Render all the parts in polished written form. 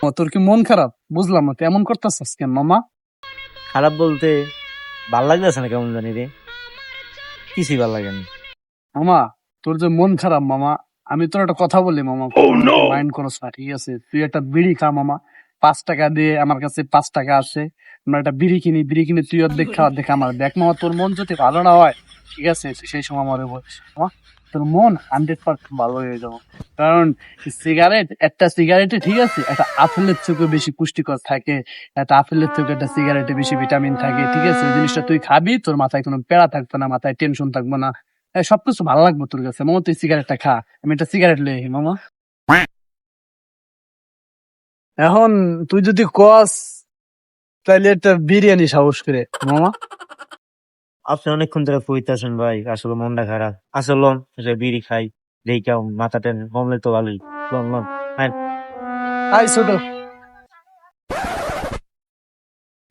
ও, তোর কি মন খারাপ? বুঝলাম না, তুই এমন করতেছিস কেন মামা? খারাপ বলতে ভাল লাগতেছে না, কেমন জানি রে, কিছুই ভাল লাগে না। মামা, তোর যে মন খারাপ মামা, আমি তোর একটা কথা বলি মামা, মাইন্ড করস না, ঠিক আছে? তুই একটা বিড়ি খা মামা। 5 টাকা দিয়ে আমার কাছে 5 টাকা আসে, আমরা একটা বিড়ি কিনি, বিড়ি কিনে তুই অর্ধেক খা, অর্ধেক আমার। দেখ মামা, তোর মন যদি ভালো না হয়, ঠিক আছে, তুই সেই সময় আমার বলিস মামা, তোর মন 100% ভালো হয়ে যাবো। কারণ সিগারেট, একটা সিগারেটে, ঠিক আছে, একটা আপেলের থেকে বেশি পুষ্টিকর থাকে, একটা আপেলের থেকে একটা সিগারেটে বেশি ভিটামিন থাকে, ঠিক আছে? ওই জিনিসটা তুই খাবি, তোর মাথায় কোনো পেড়া থাকবে না, মাথায় টেনশন থাকবে না। সবকিছু ভালো লাগবে তোর কাছে মামা। তুই সিগারেটটা খা, আমি একটা সিগারেট লই আহি মামা। এখন তুই যদি কস, তাহলে একটা বিরিয়ানি সাহস করে মামা। আপনি অনেকক্ষণ ধরে কইতাছেন ভাই, আসলে মনটা খারাপ। আসলে লন বিড়ি খাই, যেই কেউ মাথা টেন কমলে তো ভালোই। লন লন খাই। আই ছোট,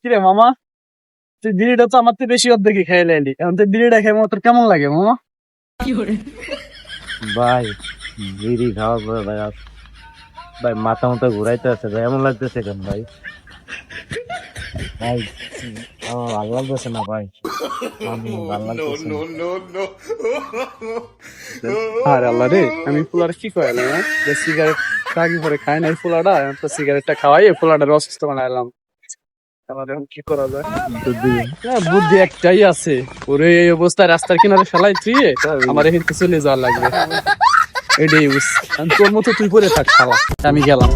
কিরে মামা, তুই বিড়িটা তো আমার থেকে বেশি অর্ধেকই খেয়ে লাইলি, এখন তুই বিড়িটা খেয়ে মামা তোর কেমন লাগে মামা? ভাই বিড়ি খাওয়ার পরে ভাই ভাই মাথা মতো ঘুরাইতে আছে ভাই, এমন লাগতেছে কেন ভাই? ভাই আমার ভালো লাগতেছে না ভাই, ভালো লাগতেছে না। আর আল্লাহ রে, আমি ফুলার কি কইলাম, যে সিগারেট আগে পরে খাই নাই ফুলাটা, এখন তো সিগারেটটা খাওয়াই ফুলাটার অসুস্থ বানাইলাম। আমার এখন কি করা যায়? বুদ্ধি একটাই আছে, ওরে এই অবস্থায় রাস্তার কিনারে ফেলাই তুই, আমার এখানে চলে যাওয়া লাগবে, এটাই বুঝ। তোর মতো তুই করে থাক শালা, আমি গেলাম।